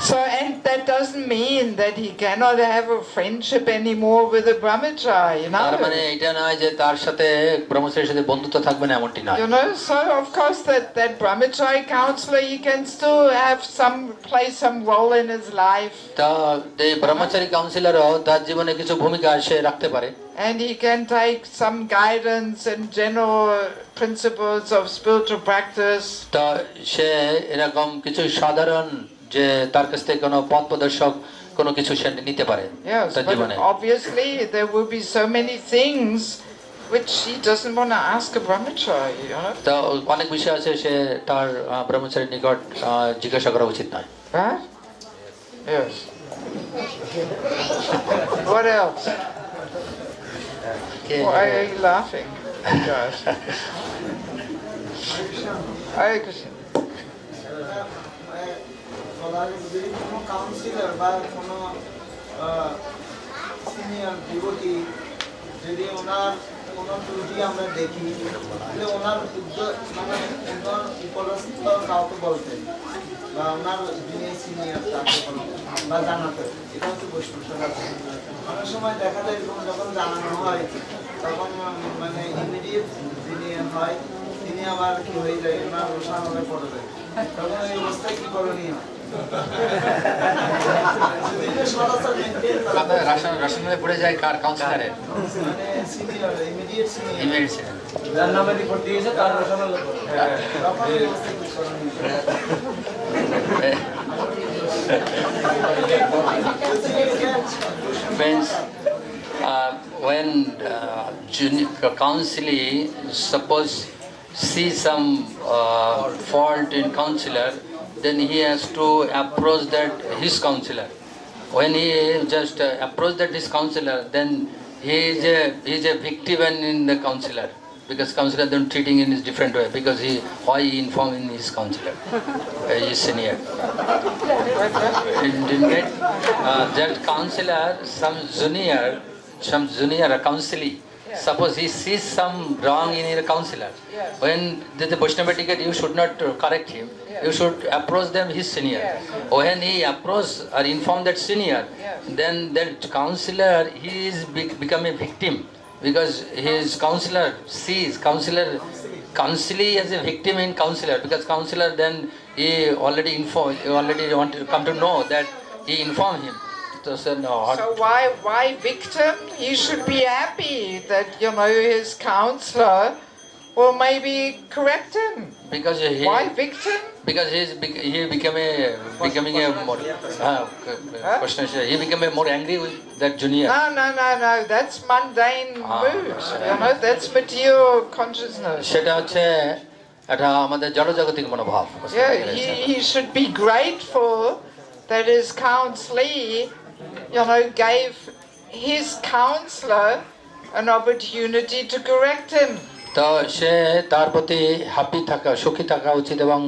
So, and that doesn't mean that he cannot have a friendship anymore with a brahmachari, you তার know. মানে এটা নয় যে তার সাথে ব্রহ্মচারীর সাথে বন্ধুত্ব থাকবে না, এমনটি নয়। You know, so of course that brahmachari counselor, he can still have play some role in his life. তা এই ব্রহ্মচারী কাউন্সিলরও তার জীবনে কিছু ভূমিকা সে রাখতে পারে। And he can take some guidance and general principles of spiritual practice. তা সে এরকম কিছু সাধারণ যে তার কাছ থেকে কোনো পথ প্রদর্শক কোনো কিছু সে নিতে পারে Yes, তার but জীবনে। obviously there will be so many things which he doesn't want to ask a brahmachari, you know. তো অনেক বিষয় আছে সে তার ব্রহ্মচারীর নিকট জিজ্ঞাসা করা উচিত নয়। Right? Yes. What else? Why are you laughing, guys? Hare Krishna. কোনো কাউন্সিলর বা কোনো সিনিয়র ডিভোটি যদি ওনার কোনো ত্রুটি আমরা দেখি তাহলে ওনার মানে ওনার উপরস্থ কাউকে বলতেন বা ওনার যিনি সিনিয়র তাকে বলতেন বা জানাতেন। এটা হচ্ছে বৈষ্ণব সভা। অনেক সময় দেখা যায় এরকম যখন জানানো হয় তখন মানে ইমিডিয়েট যিনি হয় তিনি আবার কি হয়ে যায় ওনার রোষানলে পড়ে যায়। তখন এই অবস্থায় কি করণীয়? রাশনালে পড়ে যায় কার কাউন্সিলরের মানে সিনিয়র ইমিডিয়েট সিনিয়র ইমেডিয়েট যার নামে রিপোর্ট দিয়েছে তার রোশনাল তখন এই অবস্থায় কি করণীয়? means when counselee suppose see some fault in counselor, then he has to approach that his counselor. When he just approach that his counselor, then he is a victim in the counselor, because counselor then treating in his different way, because why he informing his counselor, his senior. Didn't get that counselor, some junior counselee. Suppose he sees some wrong in your counselor. When the Vaishnava ticket, you should not correct him. You should approach them his senior. When he approach or inform that senior, then that counselor he is become a victim, because his counselor sees counselee as a victim in counselor, because counselor then he already want to come to know that he inform him. So why victim? He should be happy that his counselor will maybe correct him. Because Why victim? Because he becoming a more question. He became a more angry with that junior. No. That's mundane mood. That's material consciousness. সেটা হচ্ছে এটা আমাদের জড়জাগতিক মনোভাব। Yeah, he should be grateful that his counselee, gave his counselor an opportunity to correct him. তো সে তার প্রতি happy থাকা, সুখী থাকা উচিত, এবং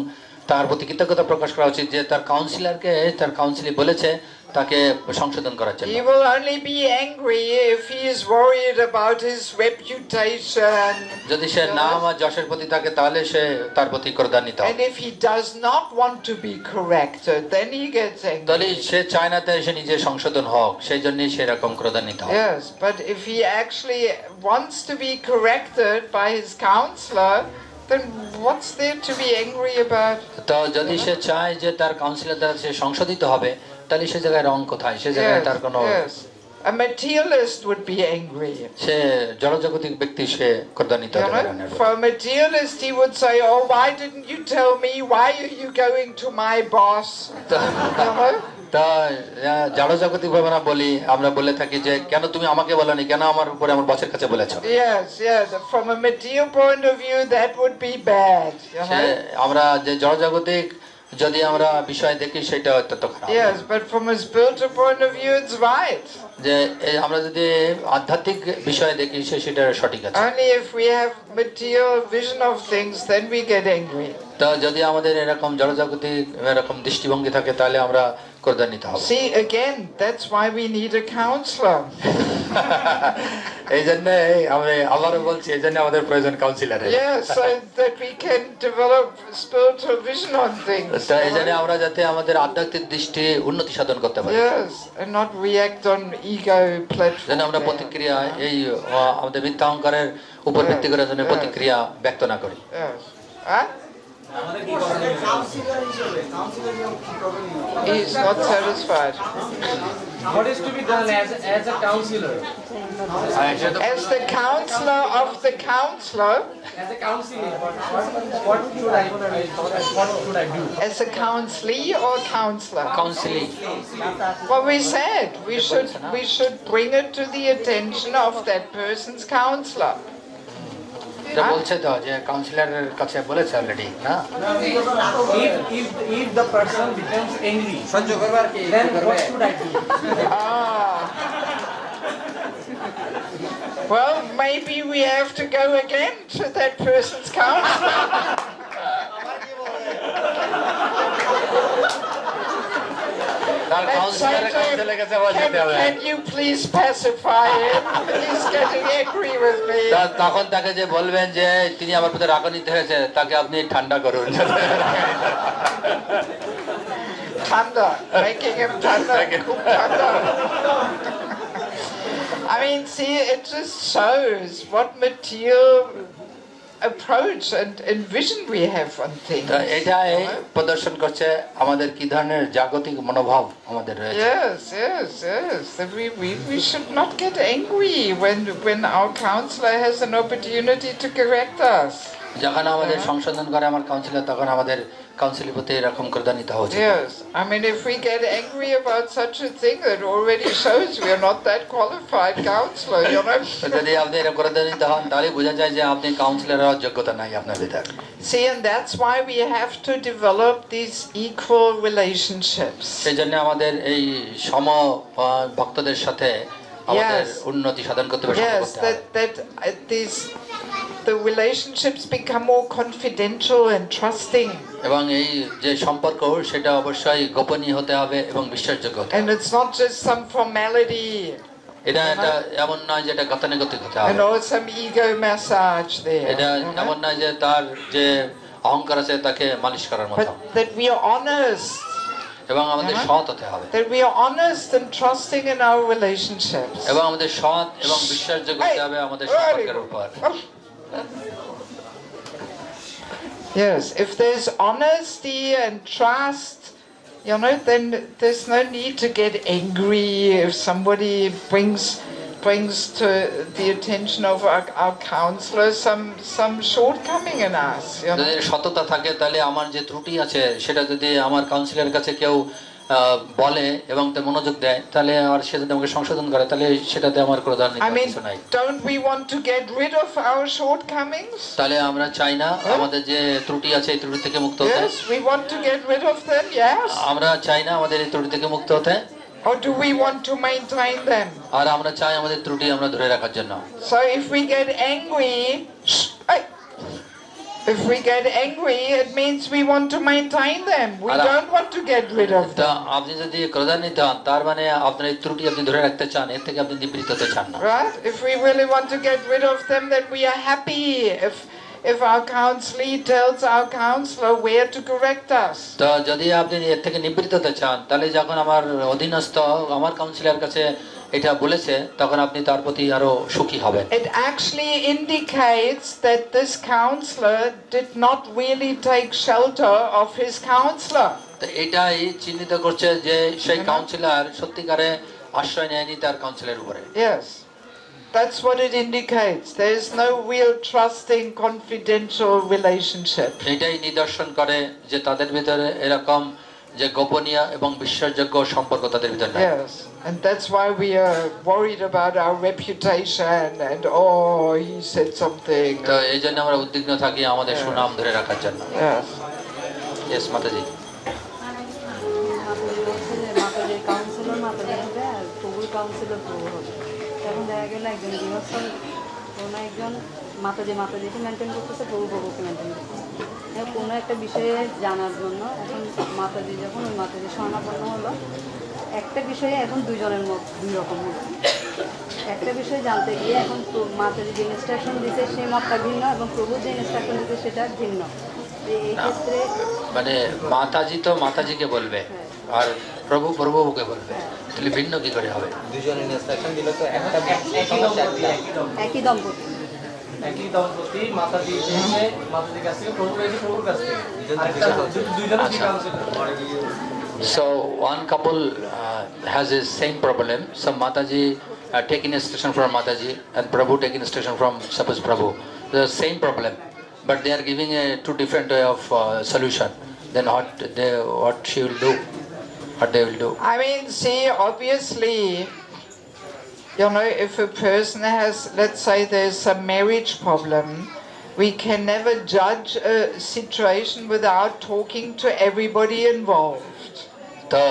তার প্রতি কৃতজ্ঞতা প্রকাশ করা উচিত যে তার কাউন্সিলরকে তার কাউন্সিলি বলেছে তাকে সংশোধন করার জন্য। He will only be angry if he is worried about his reputation. যদি সে নাম আর যশের প্রতি থাকে তাহলে সে তার প্রতি ক্রোধান্বিত হয়। And if he does not want to be corrected, then he gets তাহলে angry. সে চায় না সে নিজে সংশোধন হোক, সেই জন্যই সে এরকম ক্রোধান্বিত হয়। Yes, but if he actually wants to be corrected by his counselor, then what's there to be angry about? তো যদি সে চায় যে তার কাউন্সিলর দ্বারা সে সংশোধিত হবে, তাহলে সে জায়গায় রং কোথায়? সে জায়গায় তার কোনো A materialist would be angry. সে জড়জাগতিক ব্যক্তি, সে ক্রোধান্বিত হতে পারে। For a materialist, he would say, "Oh, why didn't you tell me? Why are you going to my boss?" তা জড়জাগতিক ভাবে আমরা বলে থাকি যে কেন তুমি আমাকে বলনি, কেন আমার উপরে আমার বসের কাছে বলেছো? Yes. From a material point of view, that would be bad. আমরা যে জড়জাগতিক যদি আমরা বিষয় দেখি সেটা অত্যন্ত খারাপ। Yes, but from a spiritual point of view, it's right. যে আমরা যদি আধ্যাত্মিক বিষয় দেখি সেটা সঠিক আছে। Only if we have material vision of things, then we get angry. তো যদি আমাদের এরকম জড়জাগতিক এরকম দৃষ্টিভঙ্গি থাকে তাহলে আমরা ক্রোধান্বিত হব। See, again, that's why we need a counselor. এই জন্য আমরা আবারও বলছি, এই জন্য আমাদের প্রয়োজন কাউন্সিলরের। Yes, so that we can develop spiritual vision on things. তো এই জন্য আমরা যাতে আমাদের আধ্যাত্মিক দৃষ্টি উন্নতি সাধন করতে পারি। Yes, and not react on ego platform. যেন আমরা প্রতিক্রিয়া এই আমাদের মিথ্যা অহংকারের উপর ভিত্তি করে যেন প্রতিক্রিয়া ব্যক্ত না করি। Yes. Huh? He is not satisfied. What is to be done as a counselor? As the counselor of the counselor, As a counselor, what should I do? as a counselee or counselor? Counselling Well, we said we should bring it to the attention of that person's counselor. এটা বলছে তো যে কাউন্সিলরের কাছে বলেছে already না। If the person becomes angry, then what should I do? Well, maybe we have to go again to that person's counselor. তার And councillor say to him, কাউন্সিলরের কাছে আবার যেতে হবে। can you please pacify him? He's getting angry with me. তখন তাকে যে বলবেন যে তিনি আমার প্রতি রাগান্বিত হয়েছে, তাকে আপনি ঠান্ডা করুন। Thunder, making him thunder. Thunder. I mean, see, it just shows what material approach and vision we have on things. তো এটাই প্রদর্শন করছে আমাদের কি ধরনের জাগতিক মনোভাব আমাদের রয়েছে। Yes, yes, yes. That we should not get angry when our counselor has an opportunity to correct us. যখন আমাদের সংশোধন করে আমার কাউন্সিলর, তখন আমাদের কাউন্সিলের প্রতি এরকম ক্রোধান্বিত হওয়া উচিত। Yes, I mean, if we get angry about such a thing, that already shows we are not that qualified counselor, you know. যদি আপনি এরকম ক্রোধান্বিত হন, তাহলে বোঝা যায় যে আপনি কাউন্সিলর হওয়ার যোগ্যতা নাই আপনার ভিতর। See, and that's why we have to develop these equal relationships. সেই জন্য আমাদের এই সম ভক্তদের সাথে আমাদের Yes. উন্নতি সাধন করতে হবে, Yes, the relationships become more confidential and trusting. এবং এই যে সম্পর্ক সেটা অবশ্যই গোপনীয় হতে হবে এবং বিশ্বাসযোগ্য হতে হবে। And it's not just some formality, এটা এমন নয় যে এটা গতানুগতিক হতে হবে, and or some ego massage there. এটা you know? এমন নয় যে তার যে অহংকার আছে তাকে মালিশ করার মতো, But that we are honest, এবং আমাদের হ্যাঁ। সৎ হতে হবে, that we are honest and trusting in our relationships. এবং আমাদের সৎ এবং বিশ্বাসযোগ্য হতে হবে আমাদের সম্পর্কের উপর। Yes, if there's honesty and trust, you know, then there's no need to get angry if somebody brings to the attention of our counselor some shortcoming in us. You know? যদি সততা থাকে, তাহলে আমার যে ত্রুটি আছে সেটা যদি আমার কাউন্সিলরের কাছে কেউ বলে এবং তে মনোযোগ দেয়, তাহলে আর সে যদি আমাকে সংশোধন করে, তাহলে সেটাতে আমার ক্রোধান্বিত I mean, কিছু নাই। don't we want to get rid of our shortcomings? তাহলে আমরা চাই না আমাদের যে ত্রুটি আছে এই ত্রুটি থেকে মুক্ত হতে। Yes, we want to get rid of them, yes. আমরা চাই না আমাদের এই ত্রুটি থেকে মুক্ত হতে, Or do we want to maintain them? আর আমরা চাই আমাদের ত্রুটি আমরা ধরে রাখার জন্য। So if we get angry, if we get angry, it means we want to maintain them. We don't want to get rid of তা them. আপনি যদি ক্রোধান্বিত হন, তার মানে আপনার এই ত্রুটি আপনি ধরে রাখতে চান, এর থেকে আপনি নিবৃত্ত হতে চান না। Right? If we really want to get rid of them, then we are happy if our counselor tells our counselor where to correct us. তো যদি আপনি এর থেকে নিবৃত্ত হতে চান, তাহলে যখন আমার অধীনস্থ আমার কাউন্সিলর কাছে এটা বলেছে, তখন আপনি তার প্রতি আরো সুখী হবেন। It actually indicates that this counselor did not really take shelter of his counselor. তো এটাই চিহ্নিত করছে যে সেই কাউন্সিলর সত্যিকারে আশ্রয় নেয়নি তার কাউন্সিলের উপরে। Yes. That's what it indicates. There is no real trusting, confidential relationship. এটাই নিদর্শন করে যে তাদের ভিতরে এরকম যে গোপনীয় এবং বিশ্বাসযোগ্য সম্পর্ক তাদের ভিতরে নেই। Yes. And that's why we are worried about our reputation and he said something. তো এই জন্য আমরা উদ্বিগ্ন থাকি আমাদের সুনাম ধরে রাখার জন্য। Yes. ইয়েস মাতাজি। মাতাজির কাউন্সিলর মাতাজি হবে আর প্রভুর কাউন্সিলর প্রভু হবে। এখন দেখা গেল একজন গৃহস্থ কোনো একজন মাতাজিকে মেনটেন করতেছে, প্রভুকে মেনটেন করতেছে। কোনো একটা বিষয়ে জানার জন্য এখন মাতাজি যখন ওই মাতাজি শরণাপন্ন হলো, একটা বিষয়ে এখন দুইজনের মধ্যে দুই রকম হলো। একটা বিষয় জানতে গিয়ে এখন মাতাজি যে ইনস্ট্রাকশন দিচ্ছে সেই মতটা ভিন্ন এবং প্রভু যে ইনস্ট্রাকশন দিচ্ছে সেটা ভিন্ন। এই ক্ষেত্রে মানে মাতাজি তো মাতাজিকে বলবে আর প্রভু প্রভুকে বলবে, তাহলে ভিন্ন কি করে হবে? দুজনের ইনস্ট্রাকশন দিলে তো একটা একই দম্পতি মাতাজি এসে মাতাজির কাছ থেকে প্রভু এসে প্রভুর কাছ থেকে দুইজনের কি councillor. So one couple has the same problem. Some Mataji take instruction from Mataji and Prabhu take instruction from suppose Prabhu. The same problem, but they are giving a two different way of solution. Then what she will do, what they will do. I mean, see, obviously, you know, if a person has, let's say there's a marriage problem, we can never judge a situation without talking to everybody involved. তো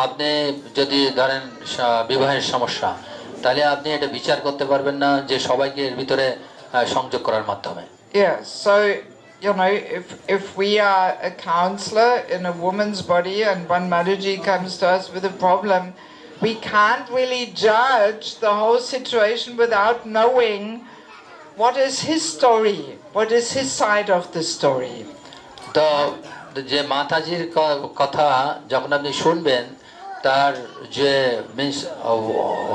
আপনি যদি ধরেন বিবাহের সমস্যা, তাহলে আপনি এটা বিচার করতে পারবেন না যে সবাইকে এর ভিতরে সংযোগ করার মাধ্যমে। Yes, so you know, if we are a counselor in a woman's body and one Mataji comes to us with a problem, we can't really judge the whole situation without knowing what is his story, what is his side of the story. তো যে মাতাজির কথা যখন আপনি শুনবেন, তার যে means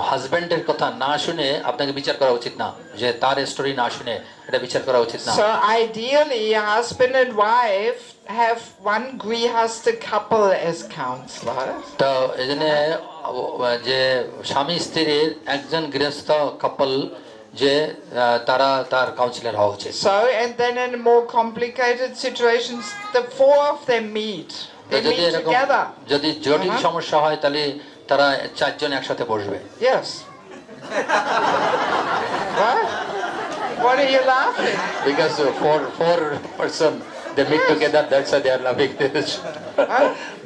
হাজব্যান্ডের কথা না শুনে আপনাকে বিচার করা উচিত না, যে তার স্টোরি না শুনে এটা বিচার করা উচিত না। So ideally, husband and wife have one grihastha couple as counselor. তো এজন্য যে স্বামী স্ত্রীর একজন গৃহস্থ কাপল যে তারা তার কাউন্সিলর হওয়া উচিত। So and then in more complicated situations, the four of them meet. They যদি meet এরকম together. যদি জটিল সমস্যা হয় তাহলে তারা চারজন একসাথে বসবে। Yes. What? What are you laughing? Because four person they meet together, that's why they are laughing.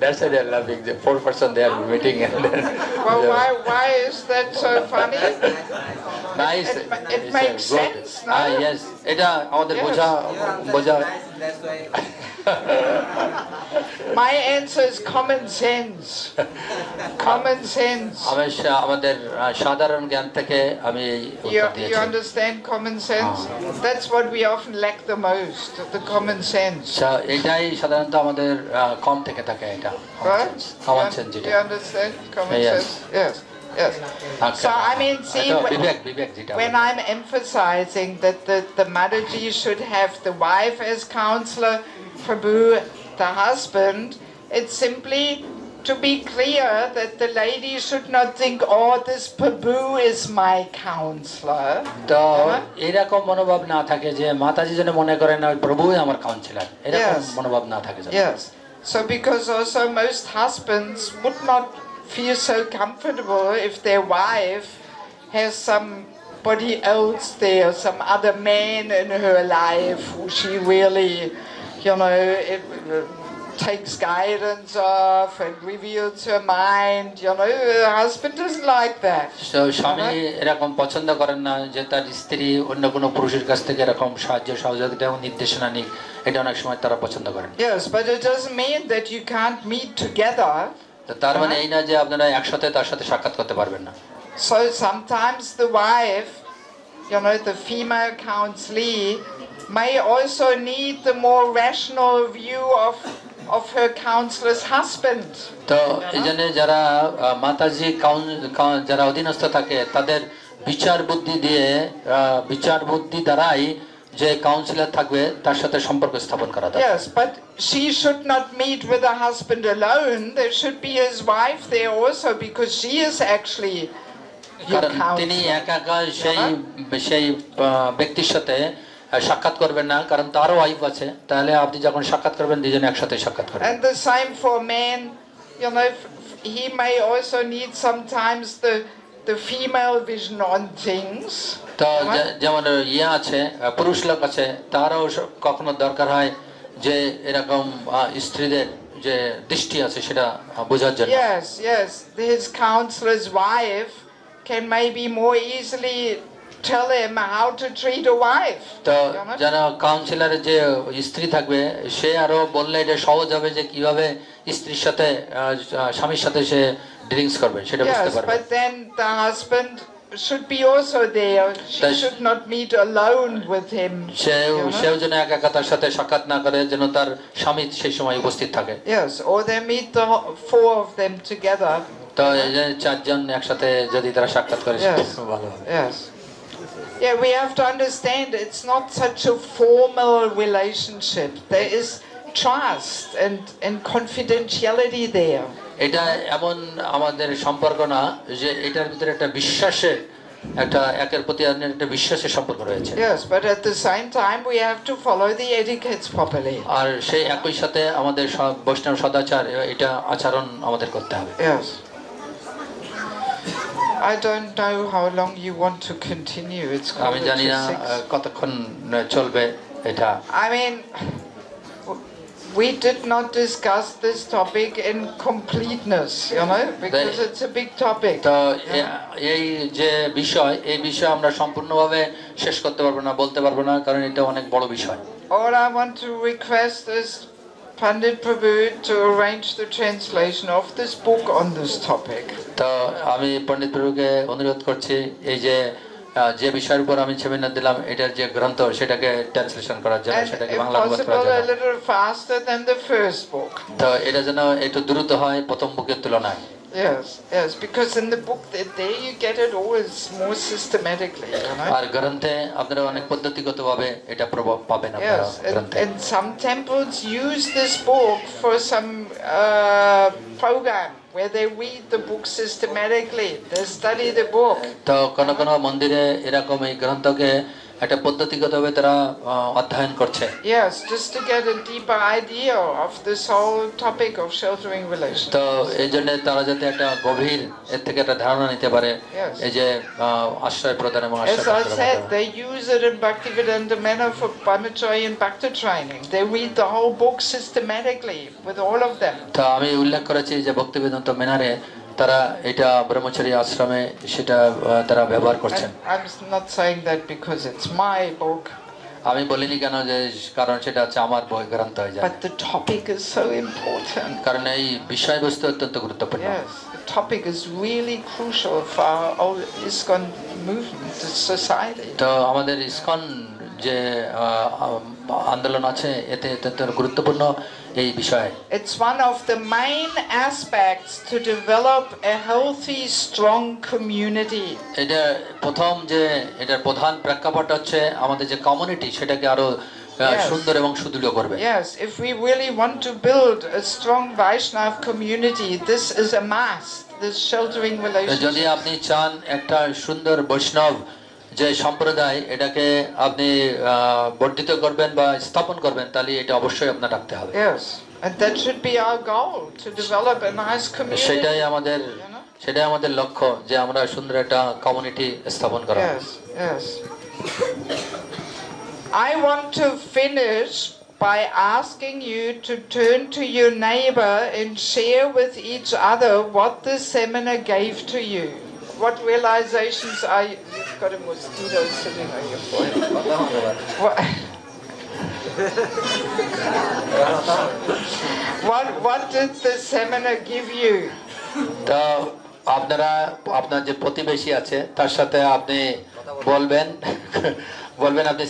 That's why they are laughing. The 4 person they are meeting and then. Well, why is that so funny? Nice. It makes sense, no? Yes. এটা আমাদের Yes. বোঝা That's why My answer is common sense. Common sense. আমাদের সাধারণ জ্ঞান থেকে আমি এই উত্তর You দিয়েছি। understand common sense? That's what we often lack the most, the common sense. এটাই সাধারণত আমাদের কম থেকে থাকে, এটা Right? কমন সেন্স যেটা। You understand common Yes. sense? Yes. Yes. So I mean, see, বিবেক যেটা when I'm emphasizing that the Mataji should have the wife as counselor, Prabhu the husband, it's simply to be clear that the lady should not think, oh, this Prabhu is my counselor. তো এরকম মনোভাব না থাকে যে মাতাজি যেন মনে করেন ওই প্রভুই আমার কাউন্সিলর, এরকম Yes. মনোভাব না থাকে যেন। Yes. So because also most husbands would not feel so comfortable if their wife has somebody else there, some other man in her life who she really, takes guidance of and reveals her mind. The husband doesn't like that. So স্বামী এরকম পছন্দ করেন না যে তার স্ত্রী অন্য কোনো পুরুষের কাছ থেকে এরকম সাহায্য সহযোগিতা এবং নির্দেশনা নিক, এটা অনেক সময় তারা পছন্দ করেন। Yes, but it doesn't mean that you can't meet together. তো তার মানে এই না যে আপনারা একসাথে তার সাথে সাক্ষাৎ করতে পারবেন না। So sometimes the wife, the female counselee, may also need the more rational view of her counselor's husband. তো এই জন্য যারা মাতাজি যারা অধীনস্থ থাকে তাদের বিচার বুদ্ধি দ্বারাই যে কাউন্সিলর থাকবে তার সাথে সম্পর্ক স্থাপন করা দরকার। Yes, but she should not meet with the husband alone. There should be his wife there also, because she is actually your কারণ তিনি counselor. একা সেই ব্যক্তির সাথে সাক্ষাৎ করবেন না, কারণ তারও ওয়াইফ আছে। তাহলে আপনি যখন সাক্ষাৎ করবেন দুজনে একসাথে সাক্ষাৎ করবেন। And the same for men, he may also need sometimes the female vision on things. তো যেমন আছে পুরুষ লোক আছে, তারও কখনো দরকার হয় যে এরকম স্ত্রীদের যে দৃষ্টি আছে সেটা বোঝার জন্য। Yes, his counselor's wife can maybe more easily tell him how to treat a wife. তো যেন কাউন্সিলরের যে স্ত্রী থাকবে সে আরো বললে এটা সহজ হবে যে কিভাবে স্ত্রীর সাথে স্বামীর সাথে সে ডিলিংস করবে সেটা বুঝতে Yes, পারবে। but then the husband should be also there. She should not meet alone with him. সেও যেন একা তার সাথে সাক্ষাৎ না করে, যেন তার স্বামী সেই সময় উপস্থিত থাকে। Yes, or they meet the four of them together. তো এই যে চারজন একসাথে যদি তারা সাক্ষাৎ করে সেটা ভালো হবে। Yes. Yeah, we have to understand it's not such a formal relationship. There is trust and confidentiality there. এটা এমন আমাদের সম্পর্ক না যে এটার ভিতরে একটা বিশ্বাসের একের প্রতি একটা বিশ্বাসের সম্পর্ক রয়েছে। Yes, but at the same time we have to follow the etiquettes properly. আর সেই একই সাথে আমাদের বৈষ্ণব সদাচার এটা আচরণ আমাদের করতে হবে। Yes. I don't know how long you want to continue. It's আমি জানি না কতক্ষণ চলবে এটা। I mean, we did not discuss this topic in completeness, because it's a big topic. তো এই যে বিষয়, এই বিষয় আমরা সম্পূর্ণভাবে শেষ করতে পারবো না, বলতে পারবো না, কারণ এটা অনেক বড় বিষয়। All I want to request is Pandit Prabhu to arrange the translation of this book on this topic. তো আমি পণ্ডিত প্রভুকে অনুরোধ করছি এই যে বিষয়ের উপর আমি সেমিনার দিলাম এটার যে গ্রন্থ সেটাকে ট্রান্সলেশন করার জন্য, And সেটাকে if বাংলা অনুবাদ করার possible, a জন্য। little faster than the first book. তো এটা যেন একটু দ্রুত হয় প্রথম বুকের তুলনায়। Yes, because in the book, there you get it all more systematically, আর গ্রন্থে আপনারা অনেক পদ্ধতিগতভাবে এটা প্রভাব পাবেন আপনারা Yes, গ্রন্থে। and some temples use this book for some program where they read the book systematically. They study the book. তো কোন কোন মন্দিরে এরকম এই গ্রন্থকে একটা পদ্ধতিগতভাবে তারা অধ্যয়ন করছে। Yes, just to get a deeper idea of this whole topic of sheltering relations. তো এই জন্য তারা যাতে একটা গভীর এর থেকে একটা ধারণা নিতে পারে Yes. এই যে আশ্রয় প্রদান এবং As আশ্রয় I প্রদান। said, they use it in Bhaktivedanta Manor for brahmachari and bhakti training. They read the whole book systematically with all of them. তো আমি উল্লেখ করেছি যে ভক্তিবেদান্ত মেনারে তারা এটা ব্রহ্মচারী আশ্রমে সেটা তারা ব্যবহার করছেন। And I'm not saying that because it's my book, আমি বলিনি কেন যে কারণ সেটা হচ্ছে আমার বই গ্রন্থ হয়ে যায়, but the topic is so important. কারণ এই বিষয়বস্তু অত্যন্ত গুরুত্বপূর্ণ। Yes, the topic is really crucial for our whole ISKCON movement, the society. তো আমাদের ইসকন যে আন্দোলন আছে এতে অত্যন্ত গুরুত্বপূর্ণ এই বিষয়। It's one of the main aspects to develop a healthy, strong community. এটা প্রথম যে এটার প্রধান প্রেক্ষাপট হচ্ছে আমাদের যে কমিউনিটি সেটাকে আরো সুন্দর এবং সুদৃঢ় করবে। Yes, if we really want to build a strong Vaishnav community, this is a must, this sheltering যদি relationship. আপনি চান একটা সুন্দর বৈষ্ণব যে সম্প্রদায় এটাকে আপনি বর্ধিত করবেন বা স্থাপন করবেন তাহলে এটা অবশ্যই আপনার রাখতে হবে। Yes, and that should be our goal, to develop a nice community. সেটাই আমাদের লক্ষ্য যে আমরা সুন্দর একটা কমিউনিটি স্থাপন করা। Yes. I want to finish by asking you to turn to your neighbor and share with each other what this seminar gave to you. What realizations are you? You've got a mosquito sitting on your forehead. What did the seminar give you? তো আপনারা আপনার যে প্রতিবেশী আছে তার সাথে আপনি বলবেন আপনি